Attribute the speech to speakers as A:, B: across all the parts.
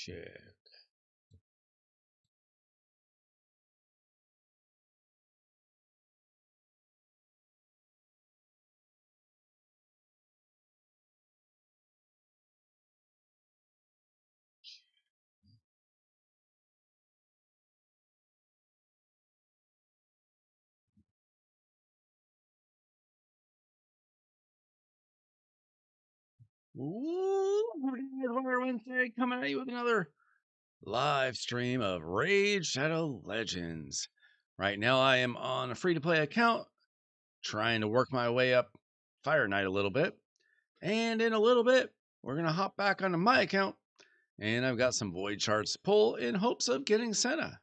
A: Shit. Wednesday coming at you with another live stream of Raid Shadow Legends. Right now, I am on a free to play account, trying to work my way up Fire Knight a little bit. And in a little bit, we're going to hop back onto my account, and I've got some void charts to pull in hopes of getting Senna.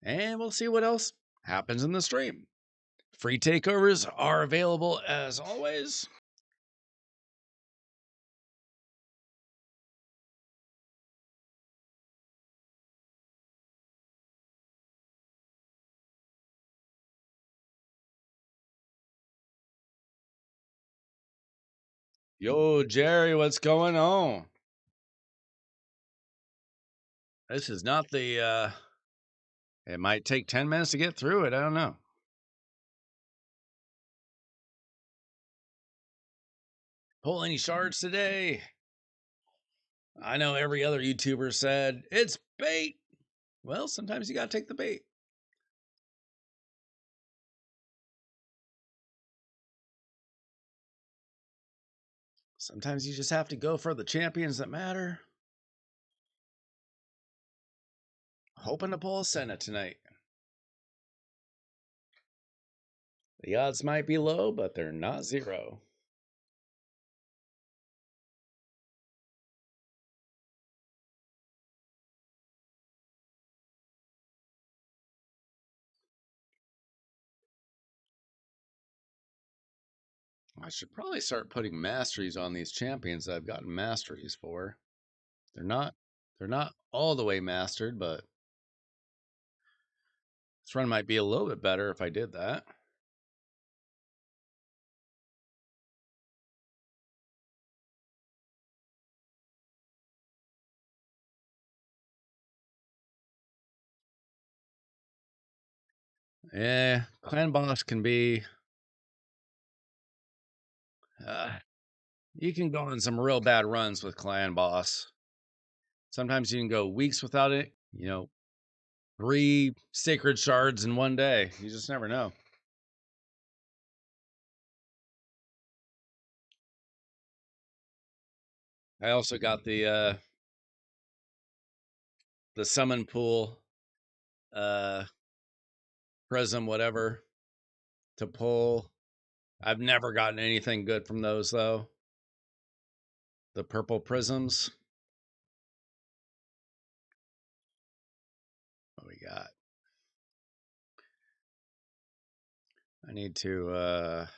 A: And we'll see what else happens in the stream. Free takeovers are available as always. Yo, Jerry, what's going on? This is not the, it might take 10 minutes to get through it. I don't know. Pull any shards today? I know every other YouTuber said, it's bait. Well, sometimes you gotta take the bait. Sometimes you just have to go for the champions that matter. Hoping to pull a Senna tonight. The odds might be low, but they're not zero. I should probably start putting masteries on these champions that I've gotten masteries for. They're not all the way mastered, but this run might be a little bit better if I did that. Yeah, clan boss can be. You can go on some real bad runs with clan boss. Sometimes you can go weeks without it. 3 sacred shards in one day. You just never know. I also got the summon pool prism whatever to pull. I've never gotten anything good from those though. The purple prisms. What we got? I need to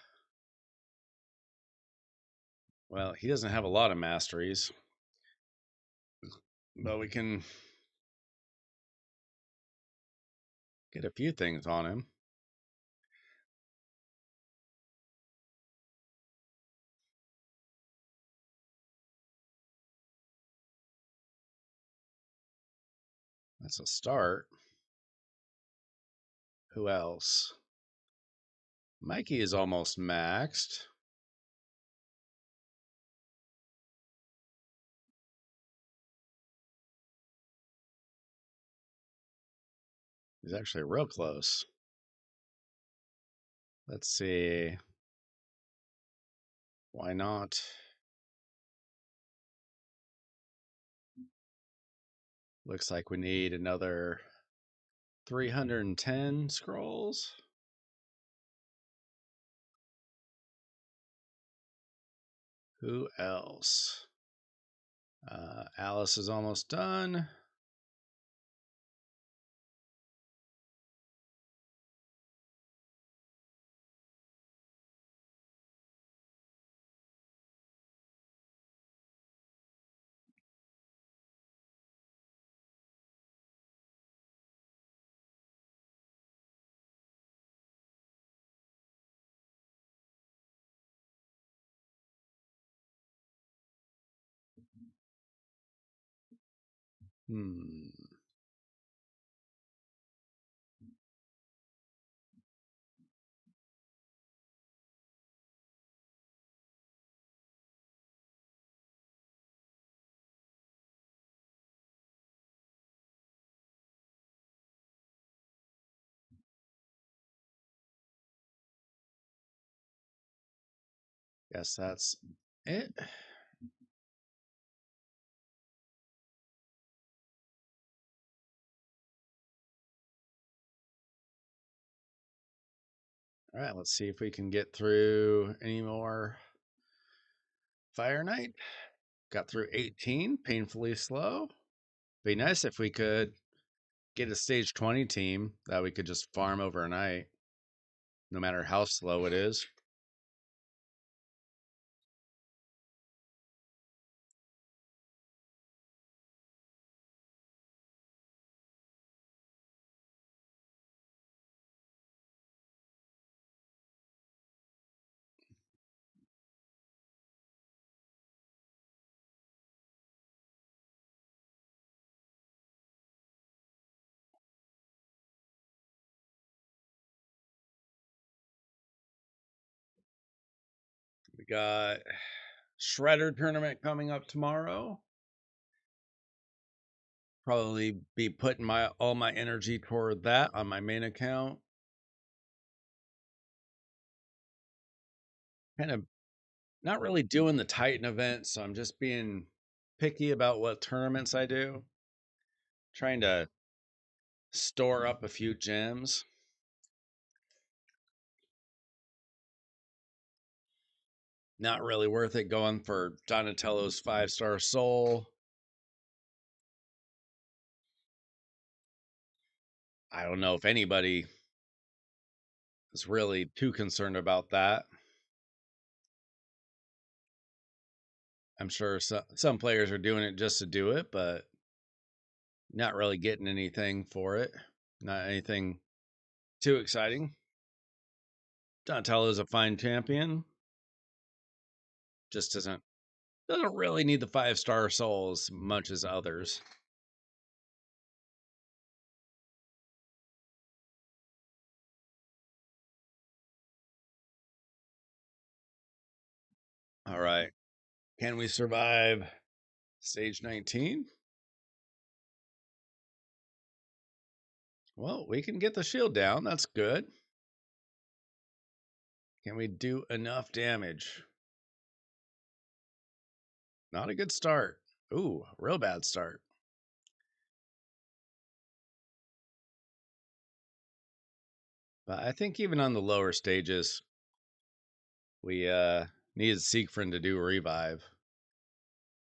A: well, he doesn't have a lot of masteries. But we can get a few things on him. That's a start. Who else? Mikey is almost maxed. He's actually real close. Let's see. Why not? Looks like we need another 310 scrolls. Who else? Alice is almost done. Hmm. Guess that's it. All right, let's see if we can get through any more Fire Night. Got through 18, painfully slow. Be nice if we could get a stage 20 team that we could just farm overnight, no matter how slow it is. We got Shredder tournament coming up tomorrow. Probably be putting all my energy toward that on my main account. Kind of not really doing the Titan event, so I'm just being picky about what tournaments I do. Trying to store up a few gems. Not really worth it going for Donatello's 5-star soul. I don't know if anybody is really too concerned about that. I'm sure some players are doing it just to do it, but not really getting anything for it. Not anything too exciting. Donatello is a fine champion. Just doesn't really need the 5-star soul as much as others. All right. Can we survive stage 19? Well, we can get the shield down. That's good. Can we do enough damage? Not a good start. Ooh, real bad start. But I think even on the lower stages, we needed Siegfried to do a revive.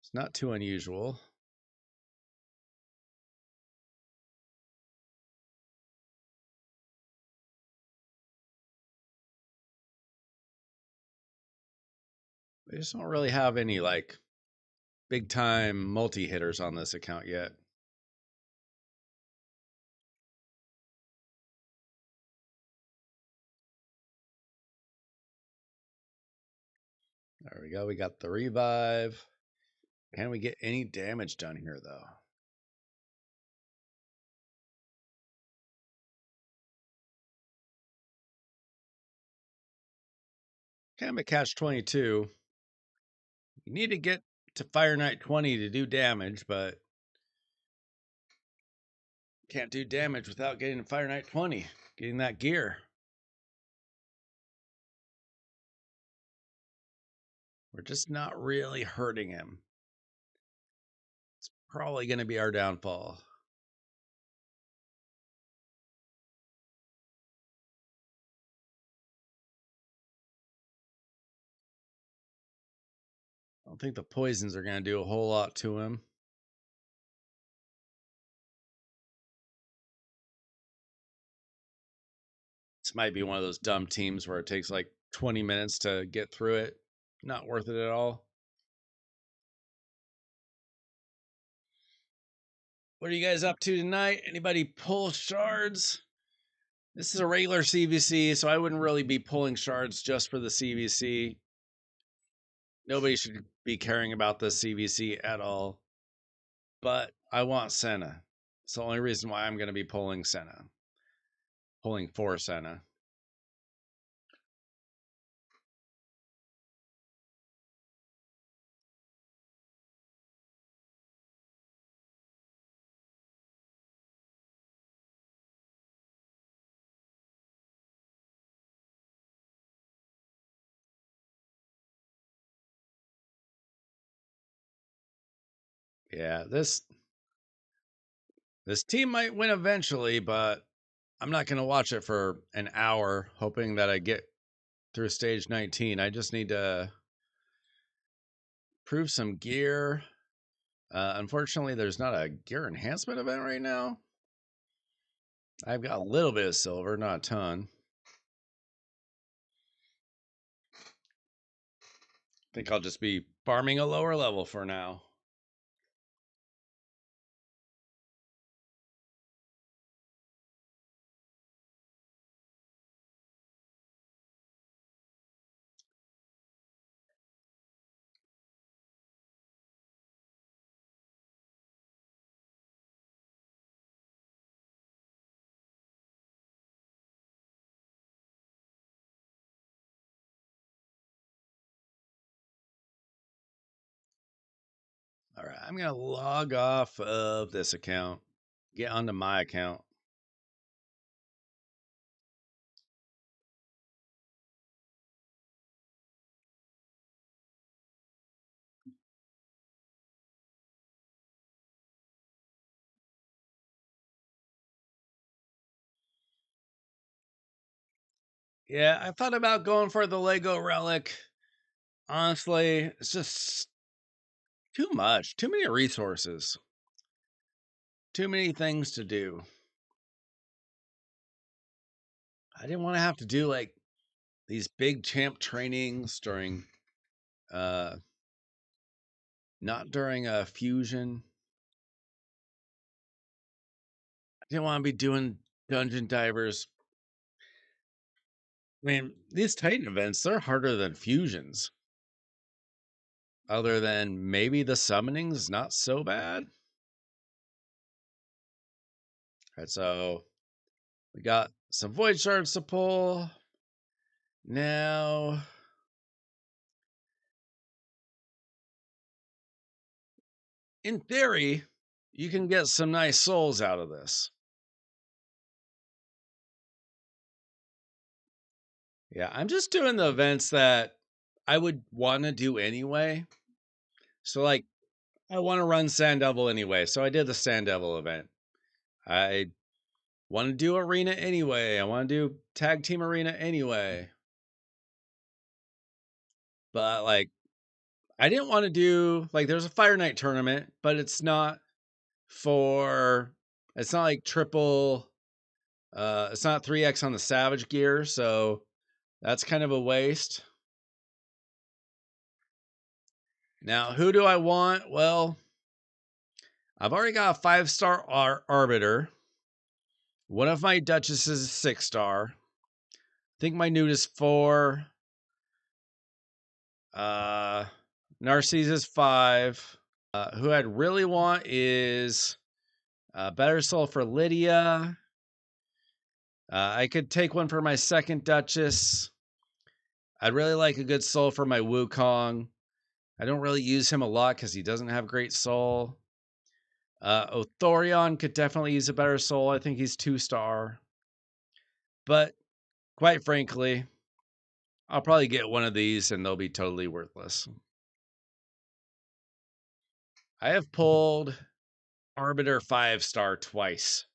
A: It's not too unusual. We just don't really have any like big time multi hitters on this account yet. There we go. We got the revive. Can we get any damage done here though? Kind of a catch 22. You need to get to Fire Knight 20 to do damage, but can't do damage without getting to Fire Knight 20, getting that gear. We're just not really hurting him. It's probably going to be our downfall. I don't think the poisons are going to do a whole lot to him. This might be one of those dumb teams where it takes like 20 minutes to get through it. Not worth it at all. What are you guys up to tonight? Anybody pull shards? This is a regular CVC, so I wouldn't really be pulling shards just for the CVC. Nobody should be caring about the CVC at all. but I want Senna. It's the only reason why I'm going to be pulling Senna. Pulling for Senna. Yeah, this team might win eventually, but I'm not going to watch it for an hour hoping that I get through stage 19. I just need to prove some gear. Unfortunately, there's not a gear enhancement event right now. I've got a little bit of silver, not a ton. I think I'll just be farming a lower level for now. All right, I'm going to log off of this account, get onto my account. Yeah, I thought about going for the Lego relic. Honestly, it's just too much, too many resources, too many things to do. I didn't want to have to do like these big champ trainings during uh not during a fusion. I didn't want to be doing dungeon divers. I mean, these Titan events, they're harder than fusions. Other than maybe the summoning's not so bad. Right, so we got some void shards to pull. Now, in theory, you can get some nice souls out of this. Yeah, I'm just doing the events that I would want to do anyway. So, like, I want to run Sand Devil anyway. So, I did the Sand Devil event. I want to do Arena anyway. I want to do Tag Team Arena anyway. But, like, I didn't want to do, like, there's a Fire Night tournament, but it's not like triple, it's not 3x on the Savage gear. So, that's kind of a waste. Now, who do I want? Well, I've already got a 5-star Arbiter. One of my Duchesses is 6-star. I think my Newt is 4. Narcisse is 5. Who I'd really want is Better Soul for Lydia. I could take one for my second Duchess. I'd really like a good soul for my Wukong. I don't really use him a lot because he doesn't have great soul. Othorion could definitely use a better soul. I think he's 2-star. But quite frankly, I'll probably get one of these and they'll be totally worthless. I have pulled Arbiter 5-star twice.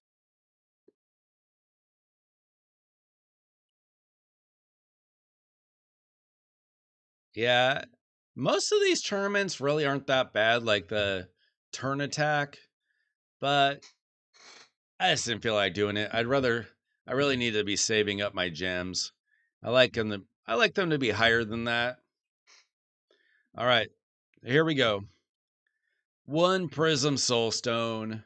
A: Yeah, most of these tournaments really aren't that bad, like the turn attack, but I just didn't feel like doing it. I really need to be saving up my gems. I like them to be higher than that. All right, here we go. 1 Prism Soulstone.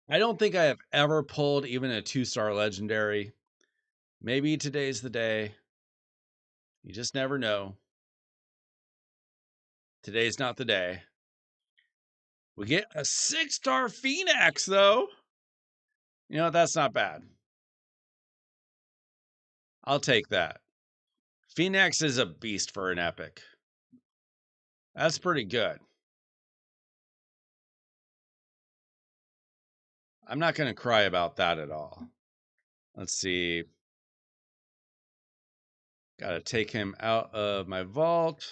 A: I don't think I have ever pulled even a 2-star legendary. Maybe today's the day. You just never know. Today's not the day. We get a 6-star Phoenix, though. You know, that's not bad. I'll take that. Phoenix is a beast for an epic. That's pretty good. I'm not going to cry about that at all. Let's see. Got to take him out of my vault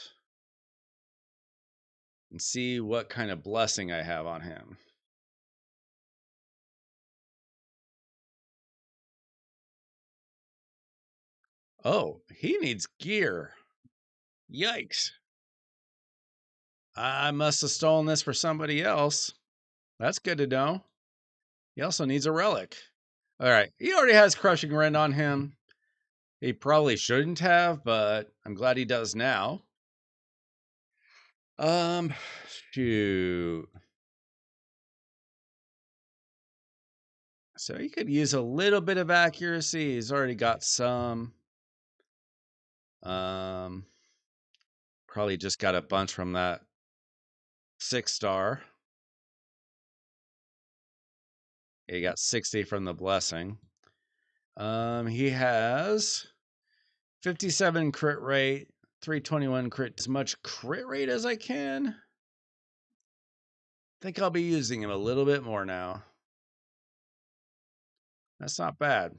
A: and see what kind of blessing I have on him. Oh, he needs gear. Yikes. I must have stolen this for somebody else. That's good to know. He also needs a relic. All right. He already has Crushing Rend on him. He probably shouldn't have, but I'm glad he does now. Shoot. So he could use a little bit of accuracy. He's already got some. Probably just got a bunch from that 6-star. He got 60 from the blessing. He has 57 crit rate, 321 crit, as much crit rate as I can. I think I'll be using him a little bit more now. That's not bad.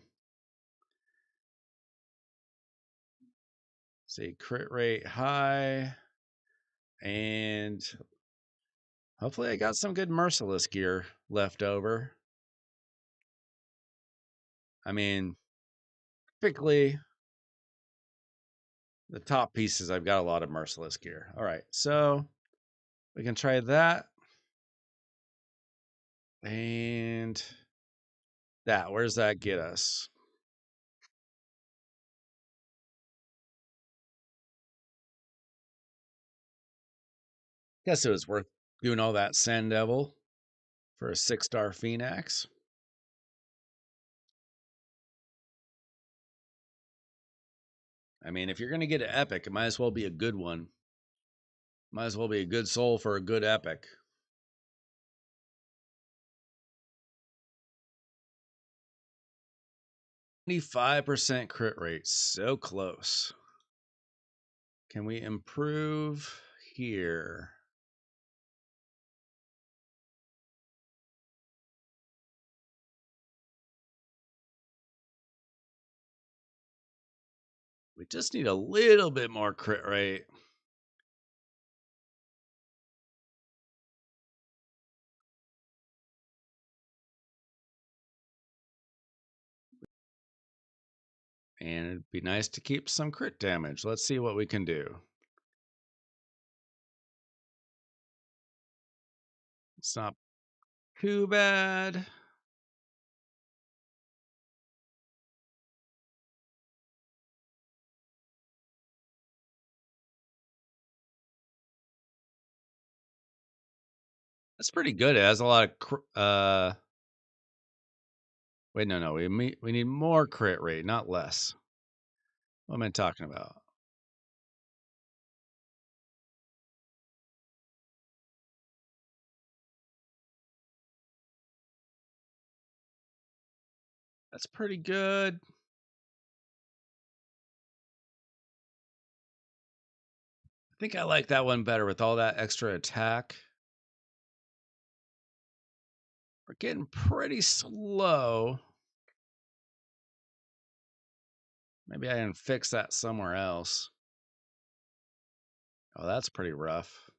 A: See, crit rate high. And hopefully I got some good merciless gear left over. I mean, typically the top pieces, I've got a lot of merciless gear. All right, so we can try that. And that, where's that get us? Guess it was worth doing all that Sand Devil for a 6-star Phoenix. I mean, if you're going to get an epic, it might as well be a good one. Might as well be a good soul for a good epic. 95% crit rate. So close. Can we improve here? We just need a little bit more crit rate. And it'd be nice to keep some crit damage. Let's see what we can do. It's not too bad. That's pretty good. It has a lot of wait, no. We need more crit rate, not less. What am I talking about? That's pretty good. I think I like that one better with all that extra attack. We're getting pretty slow. Maybe I can fix that somewhere else. Oh, that's pretty rough.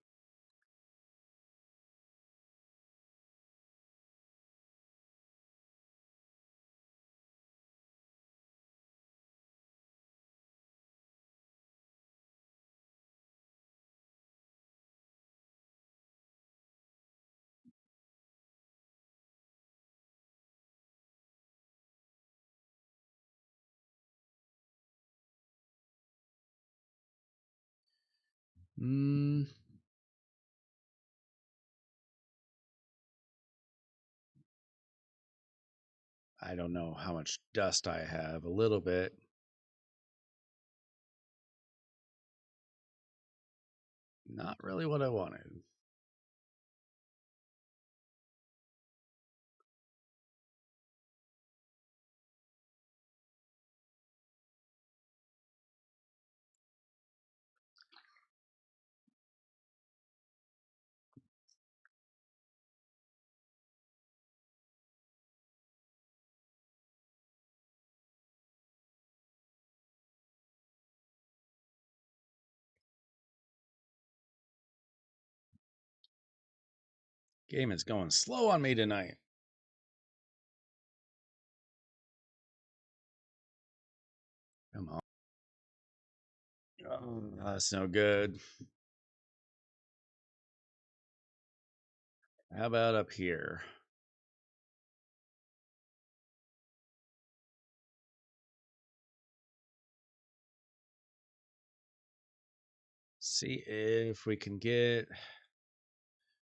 A: Hmm. I don't know how much dust I have. A little bit. Not really what I wanted. Game is going slow on me tonight. Come on. Oh, that's no good. How about up here? See if we can get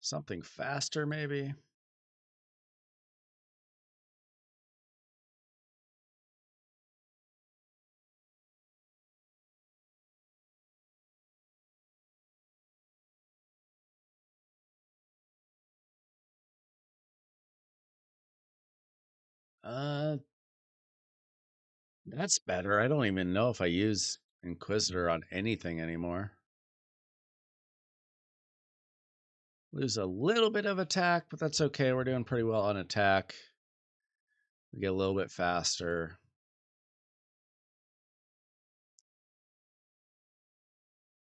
A: something faster, maybe. Uh, that's better. I don't even know if I use Inquisitor on anything anymore. Lose a little bit of attack, but that's okay. We're doing pretty well on attack. We get a little bit faster.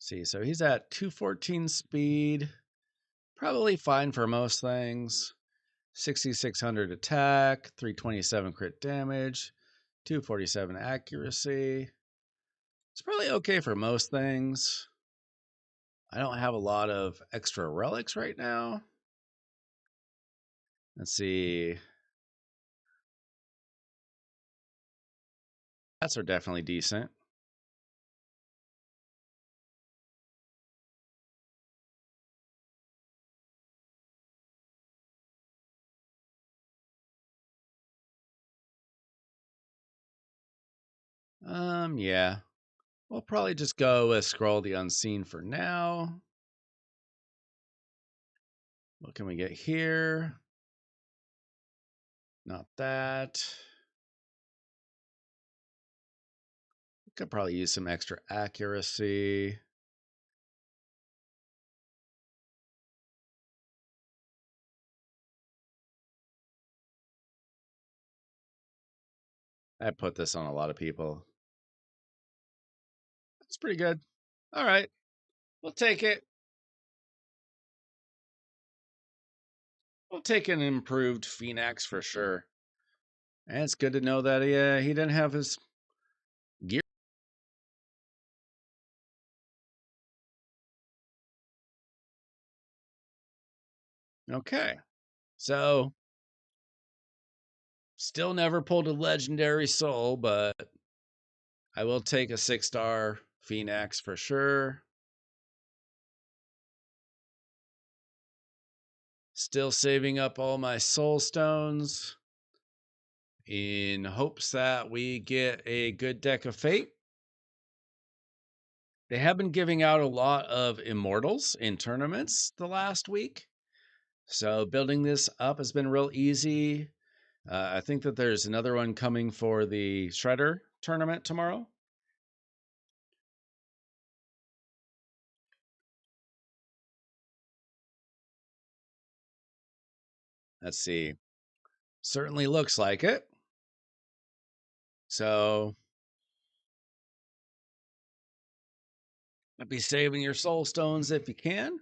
A: See, so he's at 214 speed. Probably fine for most things. 6,600 attack, 327 crit damage, 247 accuracy. It's probably okay for most things. I don't have a lot of extra relics right now. Let's see. Stats are definitely decent. Yeah. We'll probably just go with Scroll the Unseen for now. What can we get here? Not that. Could probably use some extra accuracy. I put this on a lot of people. It's pretty good. All right. We'll take it. We'll take an improved Phoenix for sure. And it's good to know that he didn't have his gear. Okay. So, still never pulled a legendary soul, but I will take a 6-star Phoenix for sure. Still saving up all my soul stones in hopes that we get a good deck of fate. They have been giving out a lot of immortals in tournaments the last week. So building this up has been real easy. I think that there's another one coming for the Shredder tournament tomorrow. Let's see. Certainly looks like it. So I'd be saving your soul stones if you can.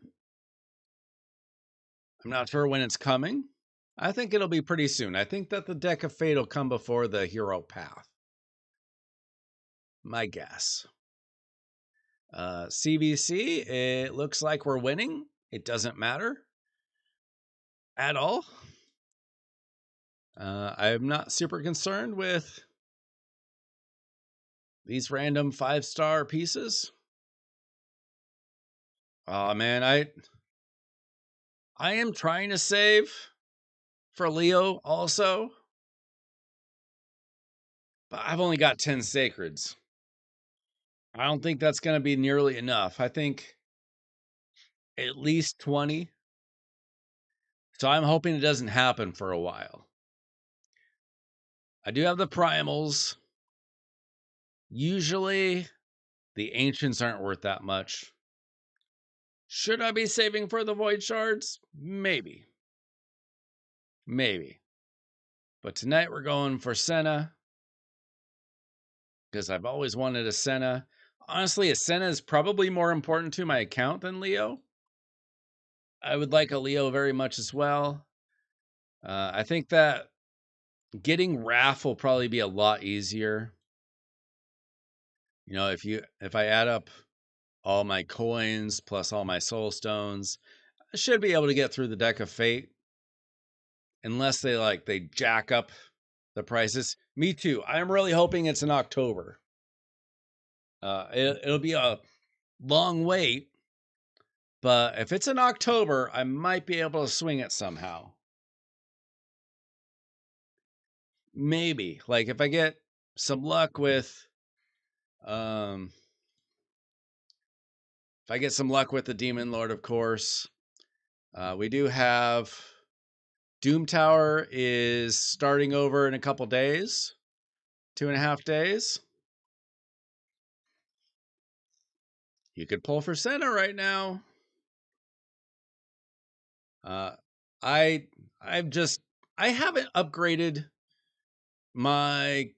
A: I'm not sure when it's coming. I think it'll be pretty soon. I think that the deck of fate will come before the hero path. My guess. CVC, it looks like we're winning. It doesn't matter at all. I'm not super concerned with these random 5-star pieces. Oh man, I am trying to save for Leo also, but I've only got 10 sacreds. I don't think that's going to be nearly enough. I think at least 20. So I'm hoping it doesn't happen for a while. I do have the primals. Usually the ancients aren't worth that much. Should I be saving for the void shards? Maybe. Maybe. But tonight we're going for Senna. Because I've always wanted a Senna. Honestly, a Senna is probably more important to my account than Leo. I would like a Leo very much as well. I think that getting Raph will probably be a lot easier. If I add up all my coins plus all my soul stones, I should be able to get through the deck of fate. Unless they jack up the prices. Me too. I'm really hoping it's in October. It'll be a long wait, but if it's in October, I might be able to swing it somehow. Maybe. Like if I get some luck with um if I get some luck with the Demon Lord, of course. We do have Doom Tower is starting over in a couple days. 2.5 days. You could pull for Senna right now. Uh I I haven't upgraded my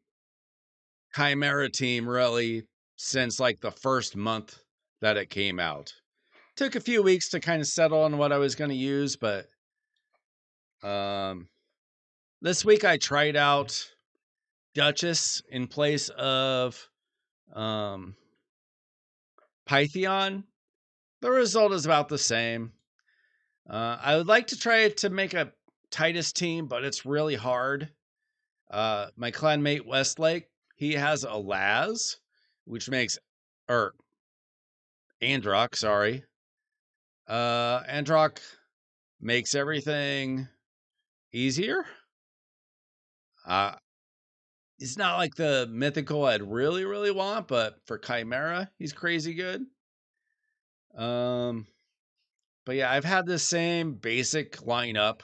A: Chimera team really since like the first month that it came out. Took a few weeks to kind of settle on what I was going to use, but this week I tried out Duchess in place of um, Pythion. The result is about the same. I would like to try to make a Titus team, but it's really hard. My clanmate Westlake, he has a Laz, which makes, or Androck, sorry. Androck makes everything easier. He's not like the mythical I'd really, really want, but for Chimera, he's crazy good. But yeah, I've had the same basic lineup.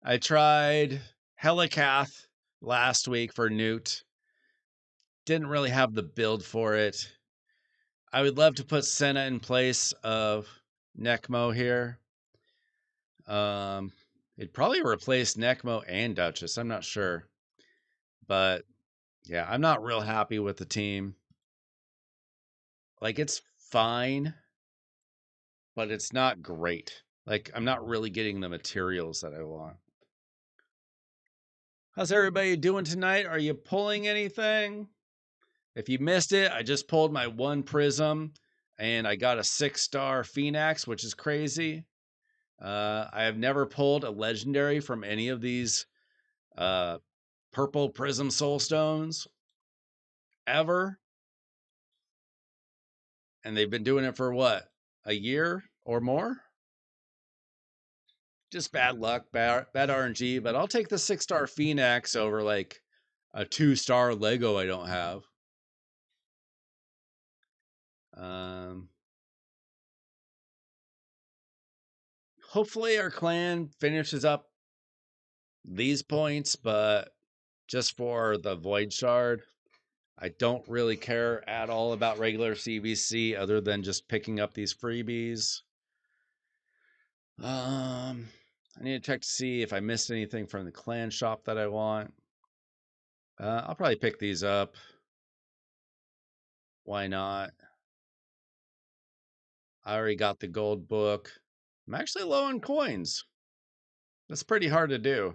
A: I tried Helicath last week for Newt. Didn't really have the build for it. I would love to put Senna in place of Necmo here. It'd probably replace Necmo and Duchess. I'm not sure. But yeah, I'm not real happy with the team. Like, it's fine, but it's not great. Like, I'm not really getting the materials that I want. How's everybody doing tonight? Are you pulling anything? If you missed it, I just pulled my one prism and I got a 6-star Phoenix, which is crazy. I have never pulled a legendary from any of these purple prism soulstones ever. And they've been doing it for what? A year or more? Just bad luck, bad RNG, but I'll take the 6-star Phoenix over like a 2-star Lego I don't have. Hopefully our clan finishes up these points, but just for the Void Shard, I don't really care at all about regular CVC other than just picking up these freebies. I need to check to see if I missed anything from the clan shop that I want. I'll probably pick these up. Why not? I already got the gold book. I'm actually low on coins. That's pretty hard to do.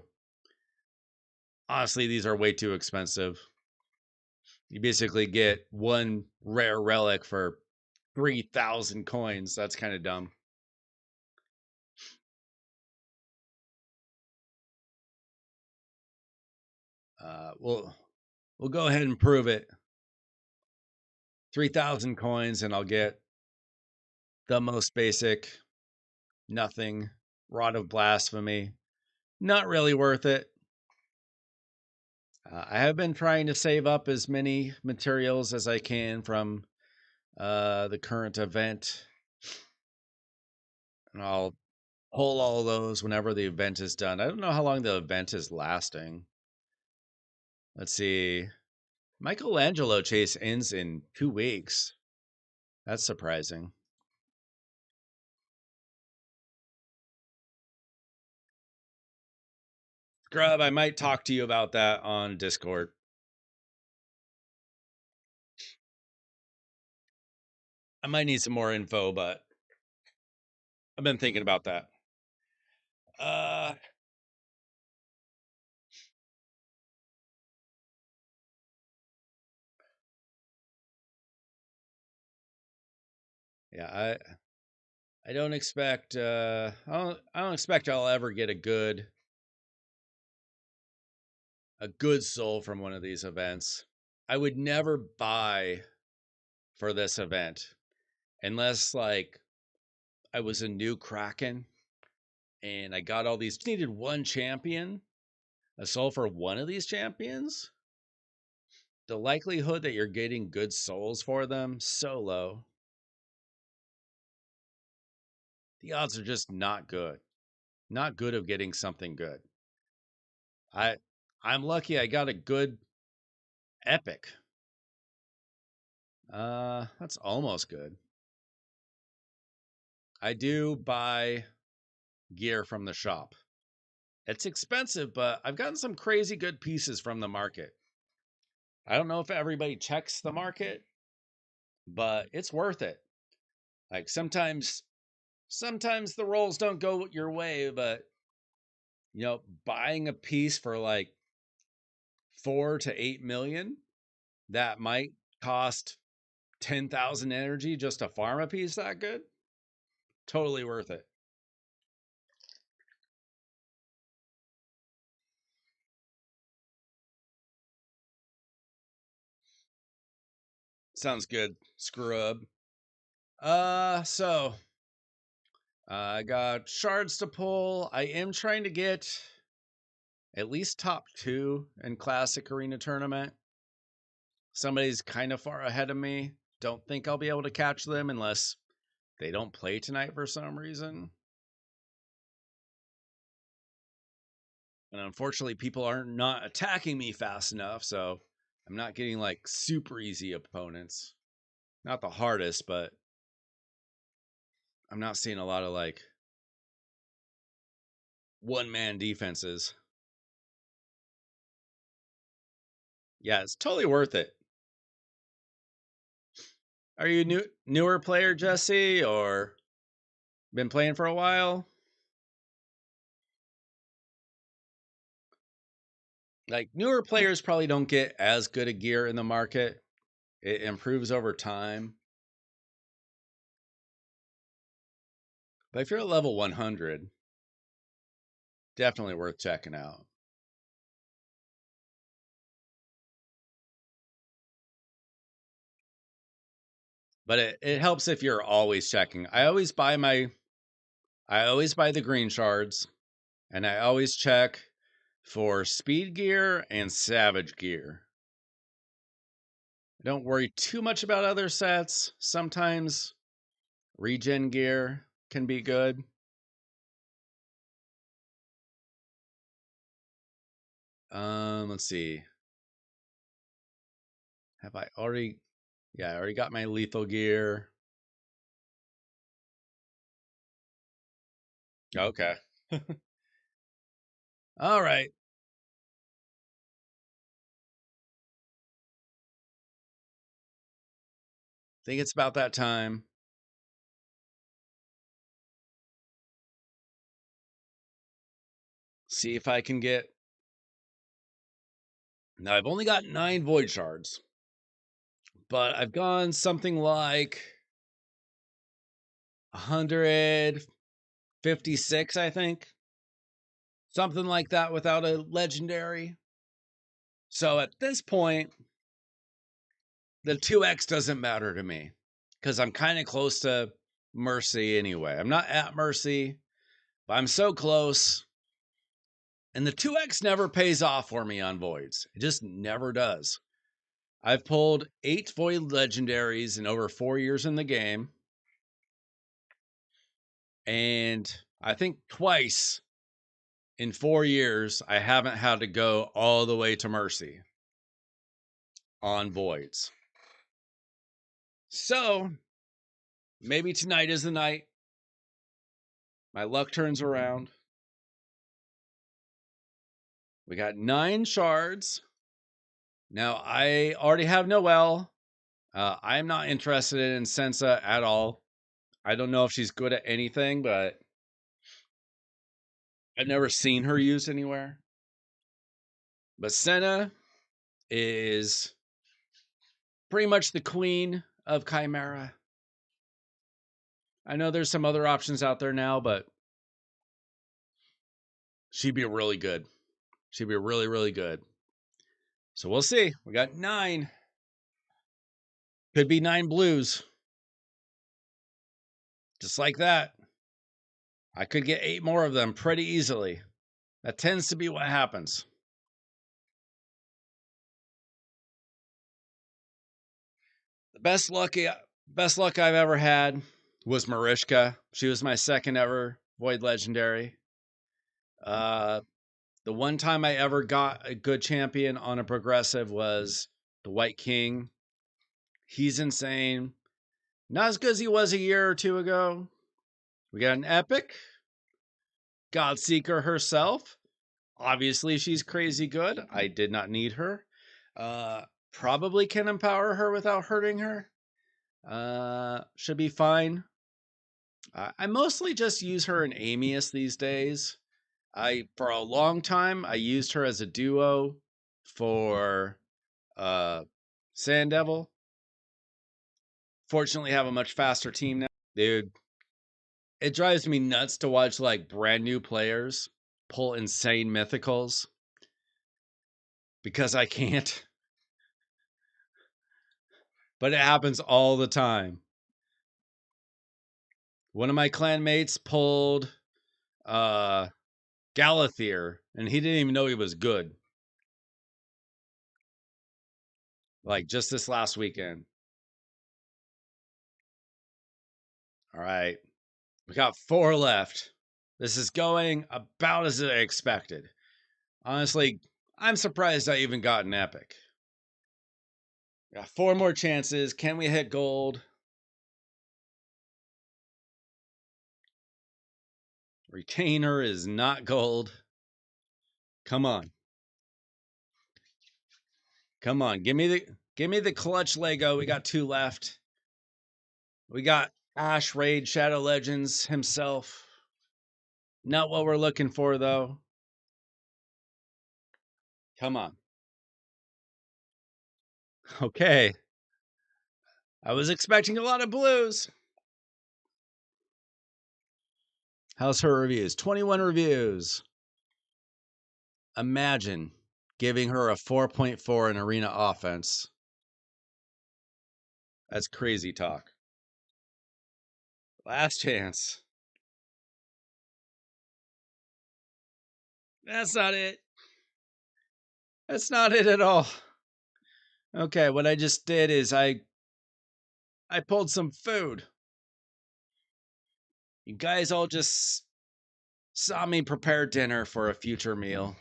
A: Honestly, these are way too expensive. You basically get one rare relic for 3,000 coins. That's kind of dumb. We'll go ahead and prove it. 3,000 coins, and I'll get the most basic, nothing, Rod of Blasphemy. Not really worth it. I have been trying to save up as many materials as I can from the current event, and I'll pull all those whenever the event is done. I don't know how long the event is lasting. Let's see. Michelangelo chase ends in 2 weeks. That's surprising. Grub, I might talk to you about that on Discord. I might need some more info, but I've been thinking about that. Yeah, I don't expect I don't expect I'll ever get a good soul from one of these events. I would never buy for this event unless like I was a new Kraken and I got all these needed one champion, a soul for one of these champions. The likelihood that you're getting good souls for them so low. The odds are just not good. Not good of getting something good. I I'm lucky I got a good epic. That's almost good. I do buy gear from the shop. It's expensive, but I've gotten some crazy good pieces from the market. I don't know if everybody checks the market, but it's worth it. Like sometimes the rolls don't go your way, but buying a piece for like 4 to 8 million that might cost 10,000 energy just to farm a piece that good, totally worth it. Sounds good, scrub. So I got shards to pull. I am trying to get at least top two in classic arena tournament. Somebody's kind of far ahead of me. Don't think I'll be able to catch them unless they don't play tonight for some reason. And unfortunately, people are not attacking me fast enough, so I'm not getting like super easy opponents. Not the hardest, but I'm not seeing a lot of like one man defenses. Yeah, it's totally worth it. Are you newer player, Jesse, or been playing for a while? Like newer players probably don't get as good a gear in the market. It improves over time. But if you're at level 100, definitely worth checking out. But it helps if you're always checking. I always buy the green shards and I always check for speed gear and savage gear. I don't worry too much about other sets. Sometimes regen gear can be good. Let's see. Have I already? Yeah, I already got my lethal gear. Okay. All right. Think it's about that time. See if I can get. Now I've only got 9 void shards, but I've gone something like 156, I think. Something like that without a legendary. So at this point, the 2x doesn't matter to me because I'm kind of close to Mercy anyway. I'm not at Mercy, but I'm so close. And the 2x never pays off for me on voids. It just never does. I've pulled 8 void legendaries in over 4 years in the game. And I think twice in 4 years, I haven't had to go all the way to Mercy on voids. So maybe tonight is the night. My luck turns around. We got 9 shards. Now, I already have Noel. I'm not interested in Sensa at all. I don't know if she's good at anything, but I've never seen her used anywhere. But Senna is pretty much the queen of Chimera. I know there's some other options out there now, but she'd be really good. She'd be really, really good. So we'll see. We got 9. Could be 9 blues. Just like that. I could get 8 more of them pretty easily. That tends to be what happens. The best luck I've ever had was Marishka. She was my second ever Void Legendary. The one time I ever got a good champion on a progressive was the White King. He's insane. Not as good as he was a year or 2 ago. We got an epic. Godseeker herself. Obviously, she's crazy good. I did not need her. Probably can empower her without hurting her. Should be fine. I mostly just use her in Amius these days. For a long time, I used her as a duo for Sand Devil. Fortunately, have a much faster team now. Dude, it drives me nuts to watch like brand new players pull insane mythicals because I can't. But it happens all the time. One of my clanmates pulled Galathier, and he didn't even know he was good. Like just this last weekend. All right. We got 4 left. This is going about as I expected. Honestly, I'm surprised I even got an epic. Got 4 more chances. Can we hit gold? Retainer is not gold. Come on. Come on. Give me the clutch Lego. We got 2 left. We got Ash Raid Shadow Legends himself. Not what we're looking for though. Come on. Okay. I was expecting a lot of blues. How's her reviews? 21 reviews. Imagine giving her a 4.4 in arena offense. That's crazy talk. Last chance. That's not it. That's not it at all. Okay, what I just did is I pulled some food. You guys all just saw me prepare dinner for a future meal.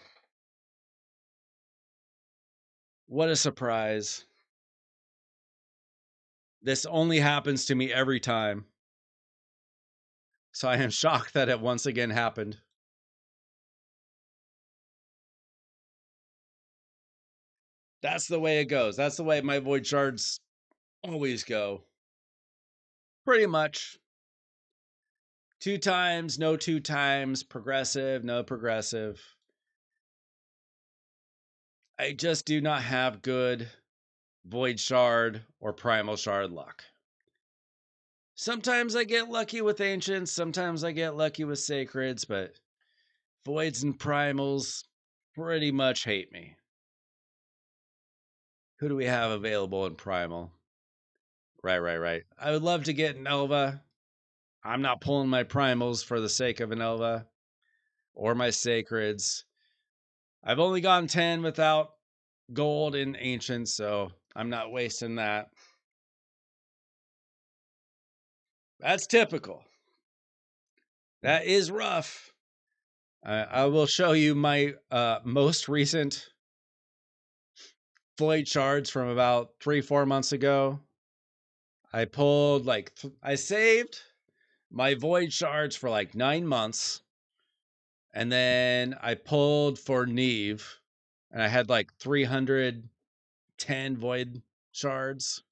A: What a surprise. This only happens to me every time. So I am shocked that it once again happened. That's the way it goes. That's the way my void shards always go. Pretty much. 2 times, no 2 times, progressive, no progressive. I just do not have good void shard or primal shard luck. Sometimes I get lucky with ancients, sometimes I get lucky with sacreds, but voids and primals pretty much hate me. Who do we have available in primal? Right. I would love to get an Elva. I'm not pulling my primals for the sake of an Elva or my sacreds. I've only gotten 10 without gold in ancients, so I'm not wasting that. That's typical. That is rough. I will show you my most recent void shards from about 3-4 months ago. I pulled I saved my void shards for like 9 months. And then I pulled for Neve, and I had like 310 void shards.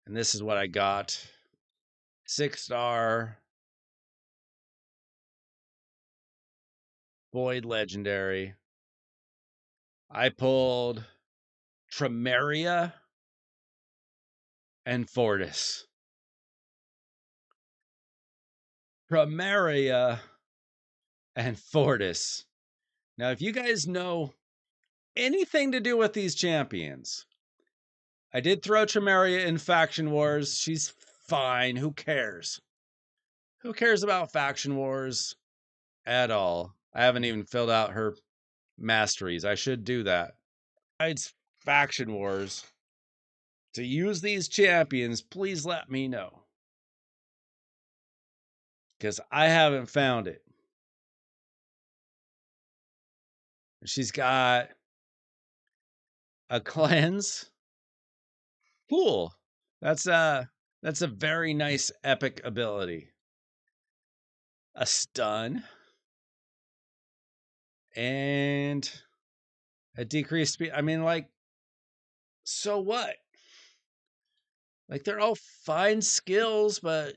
A: And this is what I got. 6-star Void Legendary. I pulled Chimera and Fortis. Chimera and Fortis. Now, if you guys know anything to do with these champions, I did throw Chimera in Faction Wars. She's fine. Who cares? Who cares about Faction Wars at all? I haven't even filled out her masteries. I should do that. Besides Faction Wars, to use these champions, please let me know. Because I haven't found it. She's got a cleanse. Cool. That's a very nice epic ability. A stun. And a decreased speed. I mean, like, so what? Like, they're all fine skills, but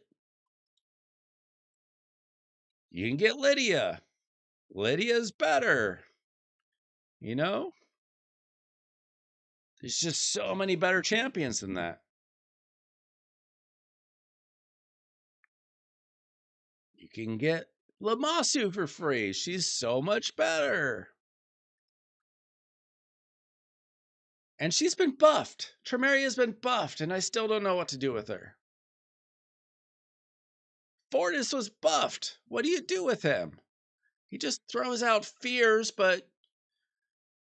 A: you can get Lydia. Lydia's better. You know? There's just so many better champions than that. You can get Lamasu for free. She's so much better. And she's been buffed. Tremeria's been buffed, and I still don't know what to do with her. Fortis was buffed. What do you do with him? He just throws out fears, but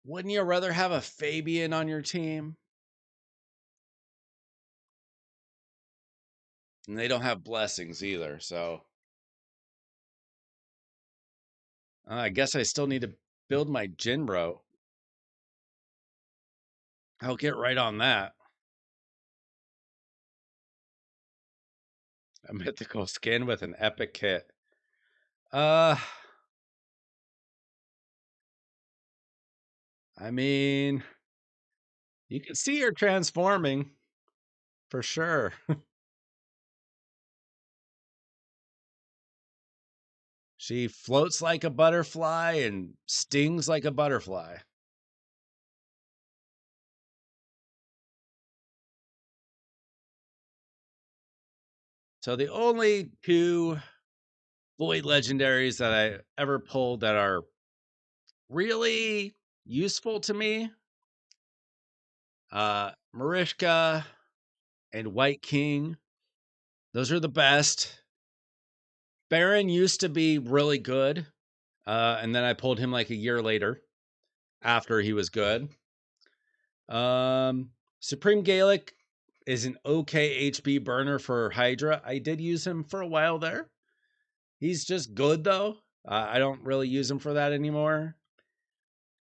A: wouldn't you rather have a Fabian on your team? And they don't have blessings either, so I guess I still need to build my Jinbro. I'll get right on that. A mythical skin with an epic kit. I mean, you can see her transforming for sure. She floats like a butterfly and stings like a butterfly. So the only two Void legendaries that I ever pulled that are really useful to me, Marishka and White King. Those are the best. Baron used to be really good, and then I pulled him like a year later after he was good. Supreme Gaelic is an okay HP burner for Hydra. I did use him for a while there. He's just good though. I don't really use him for that anymore.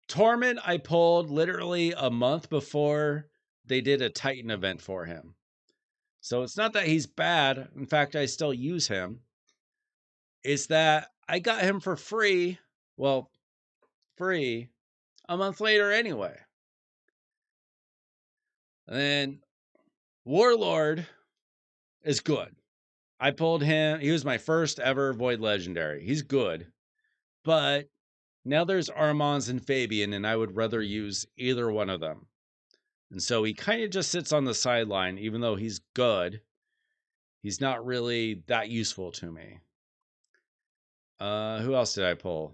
A: Torment I pulled literally a month before they did a Titan event for him. So it's not that he's bad. In fact, I still use him. It's that I got him for free. Well, free a month later anyway. And then Warlord is good. I pulled him. He was my first ever Void Legendary. He's good. But now there's Armands and Fabian, and I would rather use either one of them. And so he kind of just sits on the sideline, even though he's good. He's not really that useful to me. Who else did I pull?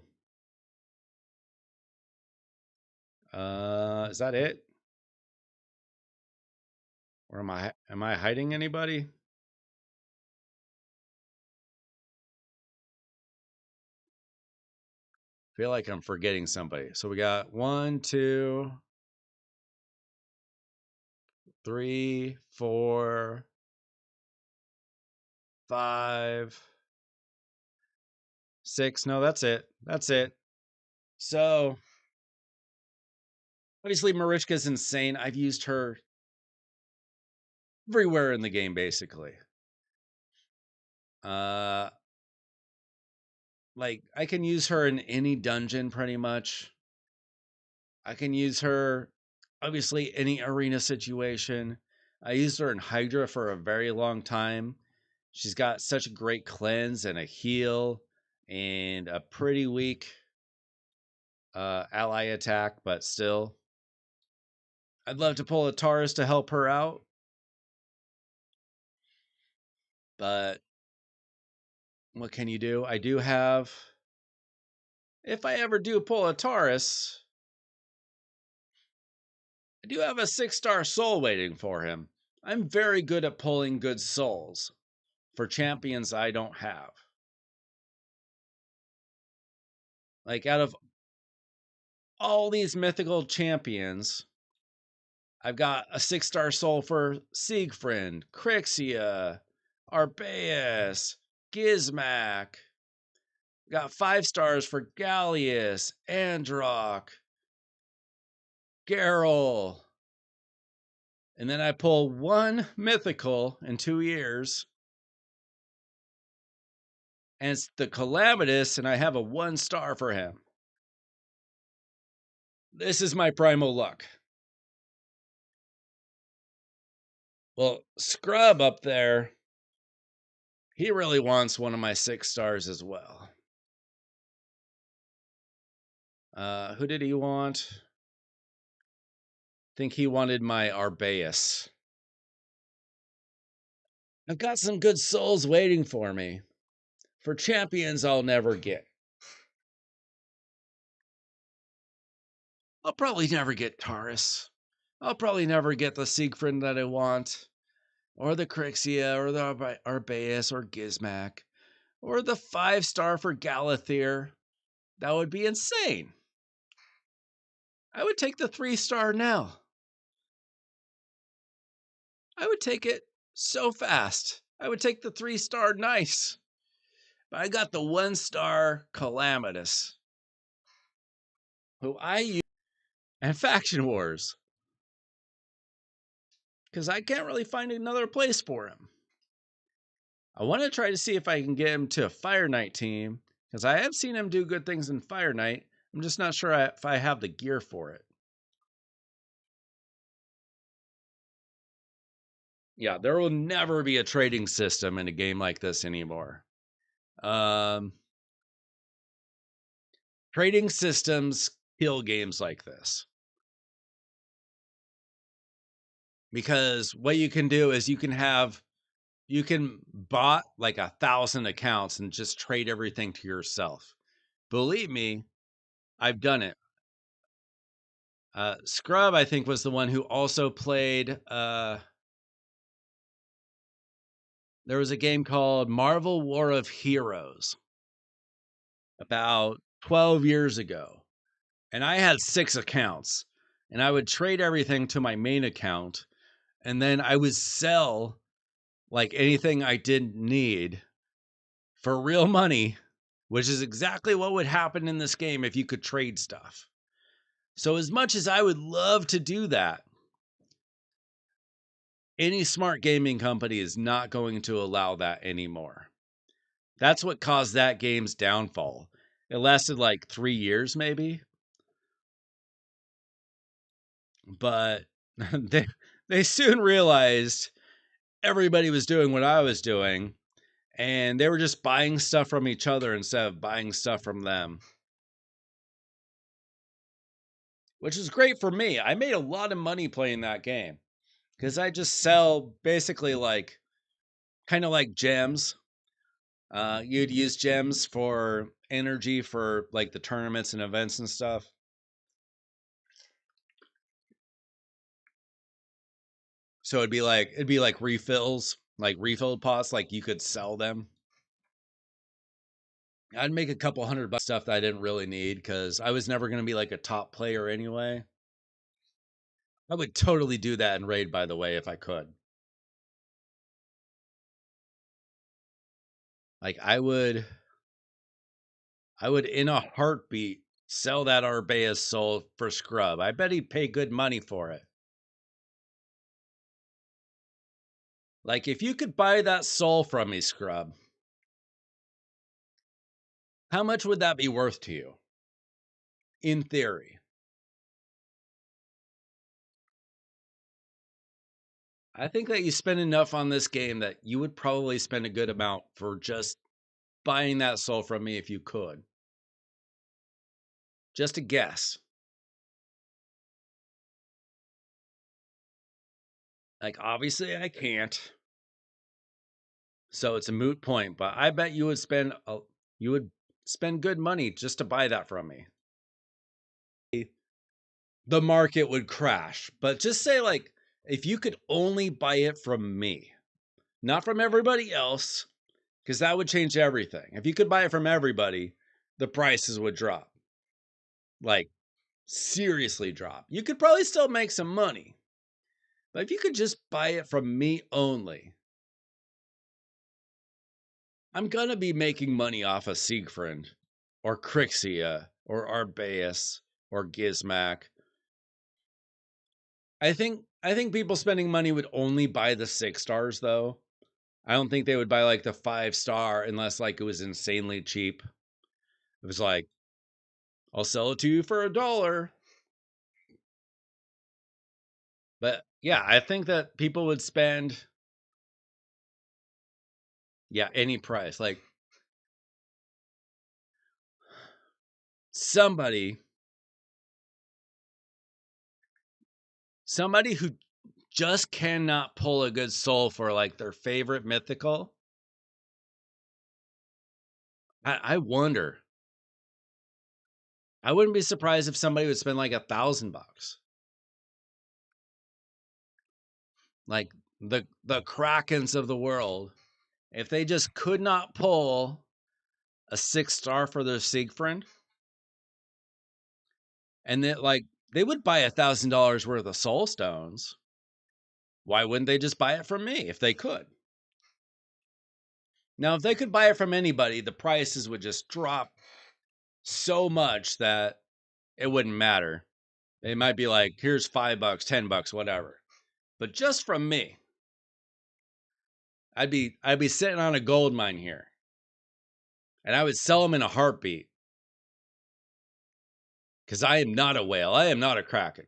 A: Is that it? Or am I hiding anybody? I feel like I'm forgetting somebody. So we got 1, 2, 3, 4, 5, 6. No, that's it. That's it. So obviously Marishka's insane. I've used her everywhere in the game, basically. Like I can use her in any dungeon pretty much. I can use her obviously any arena situation. I used her in Hydra for a very long time. She's got such a great cleanse and a heal and a pretty weak ally attack, but still. I'd love to pull a Taurus to help her out. But what can you do? I do have... If I ever do pull a Taurus, I do have a 6-star soul waiting for him. I'm very good at pulling good souls for champions I don't have. Like, out of all these mythical champions, I've got a 6-star soul for Siegfried, Crixia, Arbaeus, Gizmak. Got 5 stars for Gallius, Androck, Geralt. And then I pull 1 mythical in 2 years. And it's the Calamitous, and I have a 1 star for him. This is my primal luck. Well, Scrub up there, he really wants one of my 6 stars as well. Who did he want? I think he wanted my Arbaeus. I've got some good souls waiting for me. For champions I'll never get. I'll probably never get Taurus. I'll probably never get the Siegfried that I want. Or the Crixia, or the Arbaeus, or Gizmak. Or the 5-star for Galathyr. That would be insane. I would take the 3-star now. I would take it so fast. I would take the 3-star nice. But I got the 1-star Calamitous, who I use, and Faction Wars. Because I can't really find another place for him. I want to try to see if I can get him to a Fire Knight team, because I have seen him do good things in Fire Knight. I'm just not sure if I have the gear for it. Yeah, there will never be a trading system in a game like this anymore. Trading systems kill games like this. Because what you can do is you can bot like 1,000 accounts and just trade everything to yourself. Believe me, I've done it. Scrub, I think, was the one who also played. There was a game called Marvel War of Heroes about 12 years ago. And I had 6 accounts. And I would trade everything to my main account. And then I would sell like anything I didn't need for real money, which is exactly what would happen in this game if you could trade stuff. So as much as I would love to do that, any smart gaming company is not going to allow that anymore. That's what caused that game's downfall. It lasted like 3 years, maybe. But they soon realized everybody was doing what I was doing, and they were just buying stuff from each other instead of buying stuff from them. Which is great for me. I made a lot of money playing that game. Because I just sell basically like, kind of like gems. You'd use gems for energy for like the tournaments and events and stuff. So it'd be like refills, like refilled pots, like you could sell them. I'd make a couple $100 stuff that I didn't really need because I was never going to be like a top player anyway. I would totally do that in Raid, by the way, if I could. Like I would in a heartbeat sell that Arbaeus soul for Scrub. I bet he'd pay good money for it. Like if you could buy that soul from me, Scrub, how much would that be worth to you? In theory. I think that you spend enough on this game that you would probably spend a good amount for just buying that soul from me if you could. Just a guess. Like, obviously, I can't. So it's a moot point, but I bet you would spend good money just to buy that from me. The market would crash. But just say, like, if you could only buy it from me, not from everybody else, because that would change everything. If you could buy it from everybody, the prices would drop. Like, seriously drop. You could probably still make some money. But if you could just buy it from me only, I'm going to be making money off of Siegfried or Crixia or Arbaeus or Gizmac. I think people spending money would only buy the 6 stars though. I don't think they would buy like the 5-star unless like it was insanely cheap. It was like, I'll sell it to you for $1. But yeah, I think that people would spend any price. Like somebody who just cannot pull a good soul for like their favorite mythical. I wonder. I wouldn't be surprised if somebody would spend like $1,000. Like the Krakens of the world, if they just could not pull a 6-star for their Siegfried, and that like they would buy $1,000 worth of soul stones. Why wouldn't they just buy it from me if they could? Now, if they could buy it from anybody, the prices would just drop so much that it wouldn't matter. They might be like, here's $5, $10, whatever. But just from me, I'd be sitting on a gold mine here. And I would sell them in a heartbeat. Because I am not a whale. I am not a kraken.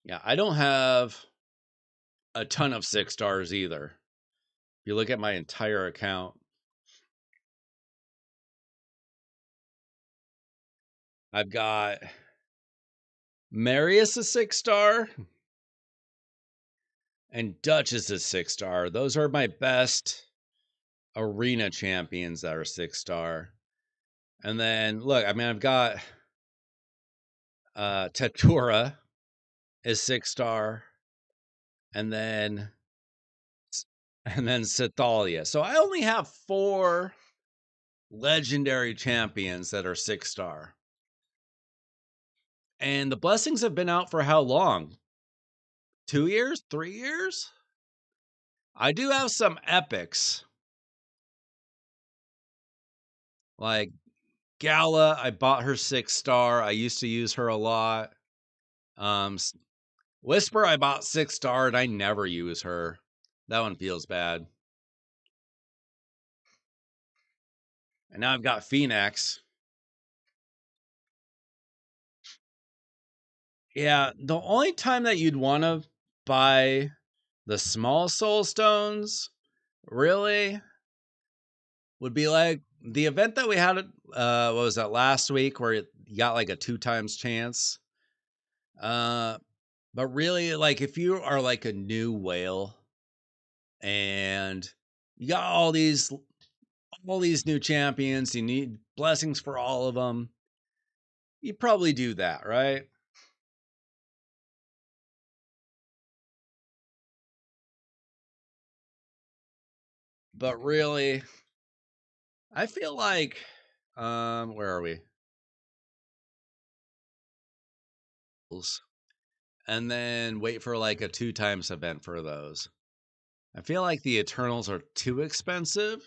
A: Yeah, I don't have a ton of 6 stars either. If you look at my entire account, I've got Marius a 6-star and Dutch is a 6-star. Those are my best arena champions that are 6-star. And then look, I mean, I've got Tatura is 6-star, and then Sathalia. So I only have 4 legendary champions that are 6-star. And the blessings have been out for how long? 2 years? 3 years? I do have some epics. Like Gala, I bought her 6-star. I used to use her a lot. Whisper, I bought 6-star and I never use her. That one feels bad. And now I've got Phoenix. Yeah, the only time that you'd want to buy the small soul stones, really, would be like the event that we had, what was that, last week, where you got like a 2 times chance. But really, like if you are like a new whale and you got all these new champions, you need blessings for all of them, you probably do that, right? But really, I feel like, where are we? And then wait for like a 2 times event for those. I feel like the Eternals are too expensive,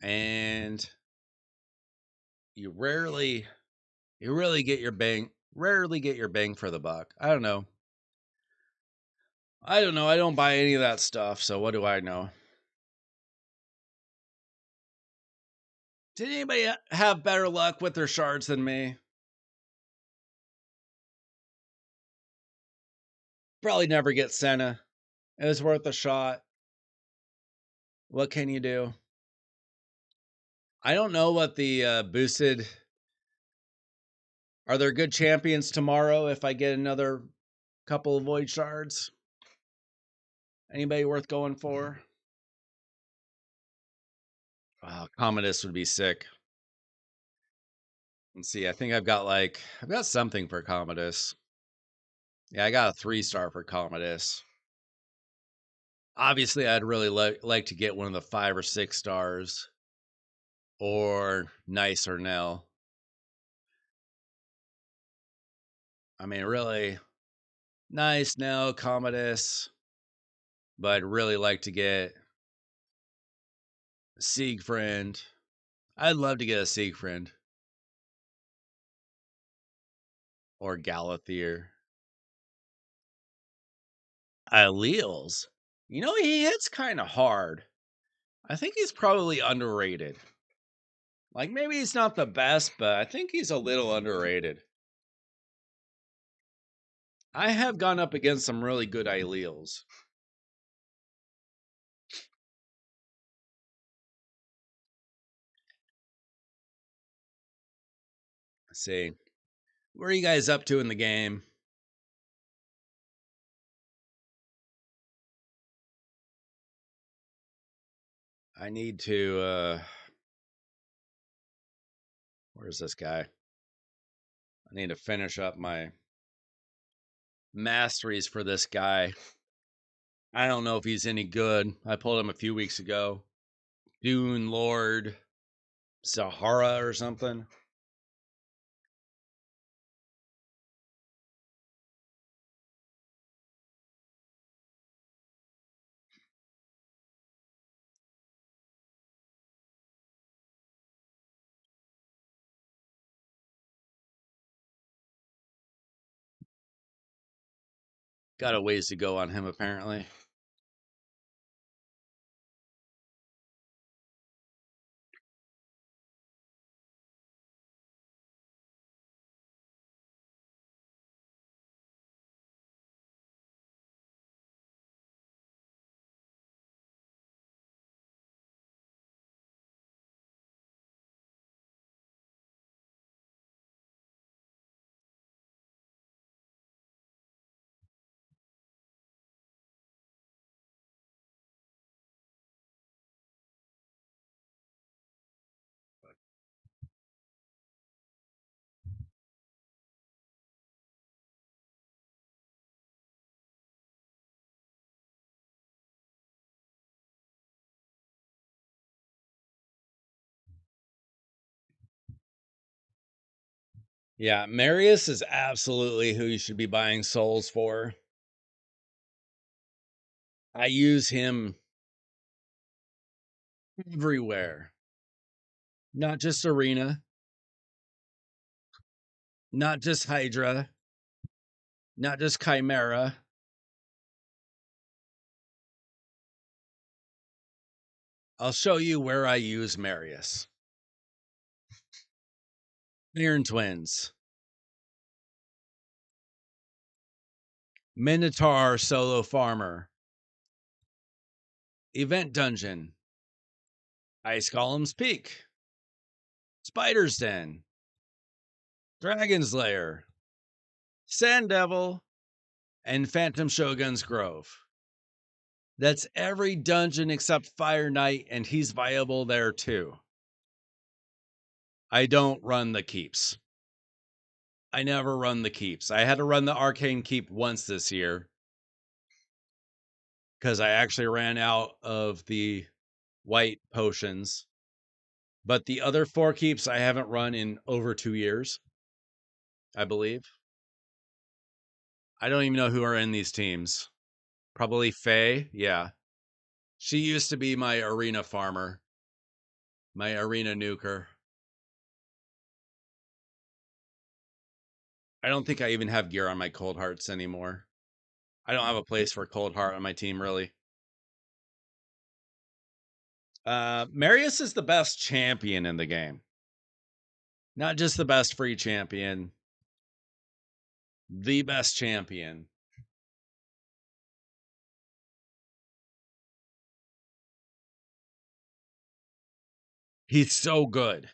A: and you rarely get your bang for the buck. I don't know. I don't buy any of that stuff, so what do I know? Did anybody have better luck with their shards than me? Probably never get Senna. It was worth a shot. What can you do? I don't know what the boosted. Are there good champions tomorrow if I get another couple of void shards? Anybody worth going for? Oh, Commodus would be sick. Let's see. I think I've got something for Commodus. Yeah, I got a 3-star for Commodus. Obviously, I'd really like to get one of the 5 or 6 stars or Nice or Nell. I mean, really, Nice, Nell, Commodus. But I'd really like to get Siegfried. I'd love to get a Siegfried or Galathier. Alleles. You know, he hits kind of hard. I think he's probably underrated. Like, maybe he's not the best, but I think he's a little underrated. I have gone up against some really good alleles. Let's see. What are you guys up to in the game? I need to, where's this guy? I need to finish up my masteries for this guy. I don't know if he's any good. I pulled him a few weeks ago. Dune Lord Sahara or something. Got a ways to go on him, apparently. Yeah, Marius is absolutely who you should be buying souls for. I use him everywhere. Not just Arena, not just Hydra, not just Chimera. I'll show you where I use Marius. Iron Twins, Minotaur Solo Farmer, Event Dungeon, Ice Golem's Peak, Spider's Den, Dragon's Lair, Sand Devil, and Phantom Shogun's Grove. That's every dungeon except Fire Knight, and he's viable there too. I don't run the keeps. I never run the keeps. I had to run the Arcane Keep once this year because I actually ran out of the white potions. But the other 4 keeps I haven't run in over 2 years, I believe. I don't even know who are in these teams. Probably Faye. Yeah. She used to be my arena farmer, my arena nuker. I don't think I even have gear on my cold hearts anymore. I don't have a place for cold heart on my team, really. Marius is the best champion in the game. Not just the best free champion, the best champion. He's so good.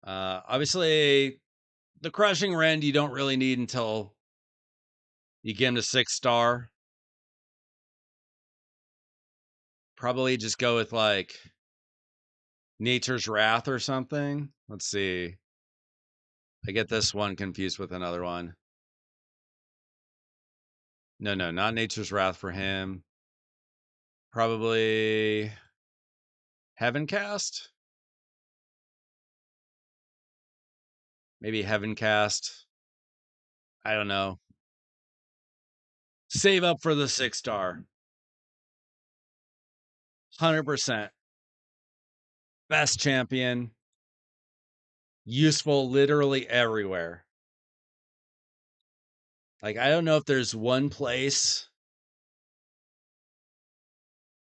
A: Obviously, the Crushing Rend you don't really need until you get him to 6-star. Probably just go with like Nature's Wrath or something. Let's see. I get this one confused with another one. No, not Nature's Wrath for him. Probably Heaven Cast. Maybe Heaven Cast. I don't know. Save up for the 6-star. 100%. Best champion. Useful literally everywhere. Like, I don't know if there's one place.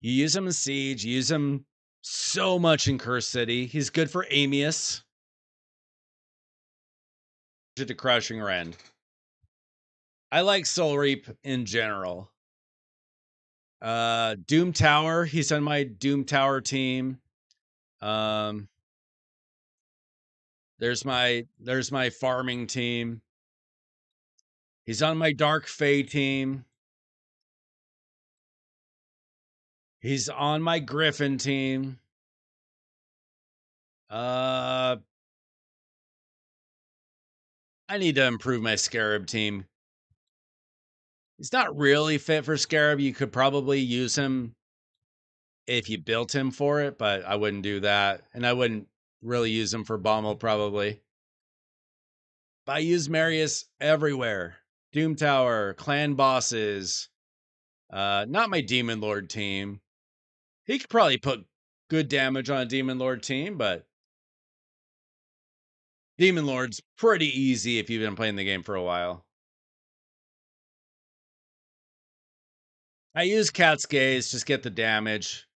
A: You use him in Siege, you use him so much in Curse City. He's good for Amius. To Crushing Rend. I like Soul Reap in general. Doom Tower, he's on my Doom Tower team. There's my farming team. He's on my Dark Fae team. He's on my Griffin team. I need to improve my Scarab team. He's not really fit for Scarab. You could probably use him if you built him for it, but I wouldn't do that. And I wouldn't really use him for Bommel, probably. But I use Marius everywhere. Doom Tower, clan bosses. Not my Demon Lord team. He could probably put good damage on a Demon Lord team, but Demon Lord's pretty easy if you've been playing the game for a while. I use Cat's Gaze, just get the damage.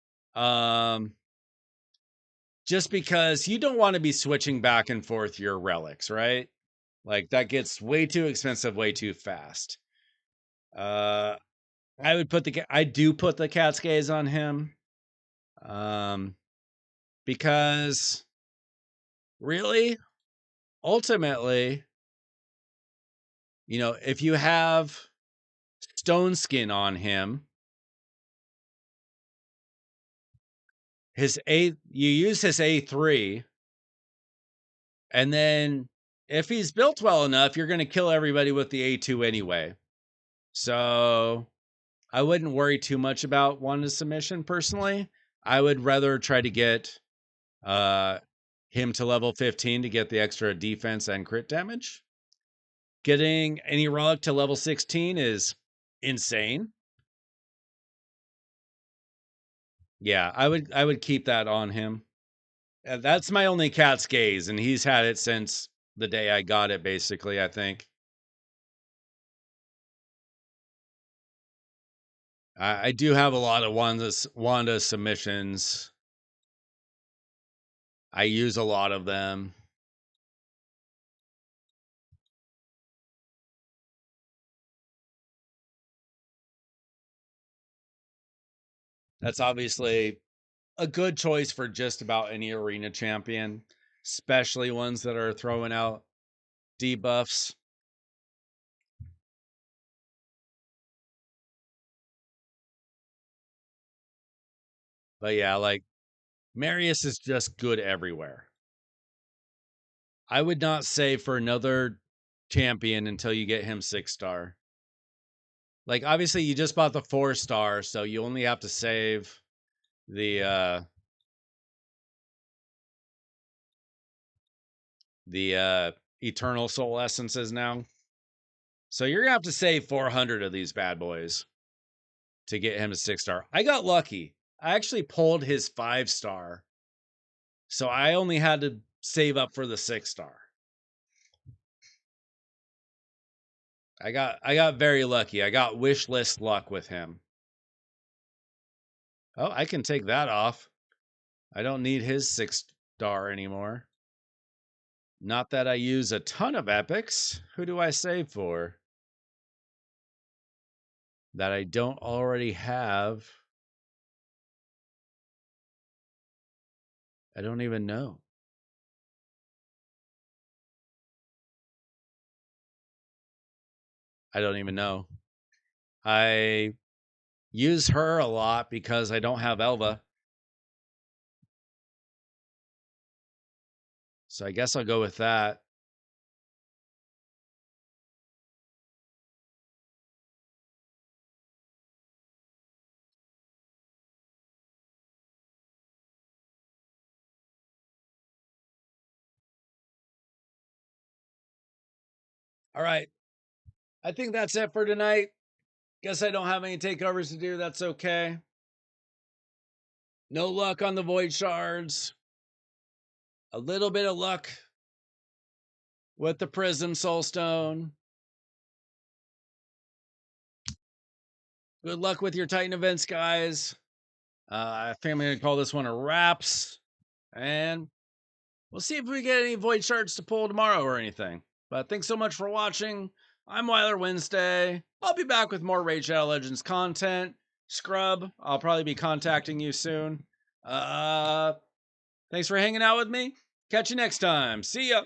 A: Just because you don't want to be switching back and forth your relics, right? Like that gets way too expensive, way too fast. I do put the Cat's Gaze on him. Because really, ultimately, if you have Stone Skin on him, you use his A3, and then if he's built well enough, you're going to kill everybody with the A2 anyway. So I wouldn't worry too much about one to submission personally. I would rather try to get him to level 15 to get the extra defense and crit damage. Getting any relic to level 16 is insane. Yeah, I would keep that on him. That's my only Cat's Gaze, and he's had it since the day I got it, basically, I think. I do have a lot of Wanda submissions. I use a lot of them. That's obviously a good choice for just about any arena champion, especially ones that are throwing out debuffs. But yeah, like Marius is just good everywhere. I would not save for another champion until you get him 6-star. Like obviously you just bought the 4-star, so you only have to save the eternal soul essences now. So you're gonna have to save 400 of these bad boys to get him a 6-star. I got lucky. I actually pulled his 5-star. So I only had to save up for the 6-star. I got very lucky. I got wish list luck with him. Oh, I can take that off. I don't need his 6-star anymore. Not that I use a ton of epics. Who do I save for? that I don't already have? I don't even know. I don't even know. I use her a lot because I don't have Elva. So I guess I'll go with that. All right. I think that's it for tonight. Guess I don't have any takeovers to do. That's okay. No luck on the void shards. A little bit of luck with the prism soulstone. Good luck with your Titan events, guys. I think I'm going to call this one a wraps. And we'll see if we get any void shards to pull tomorrow or anything. But thanks so much for watching. I'm Weiler Wednesday. I'll be back with more Raid Shadow Legends content. Scrub, I'll probably be contacting you soon. Thanks for hanging out with me. Catch you next time. See ya.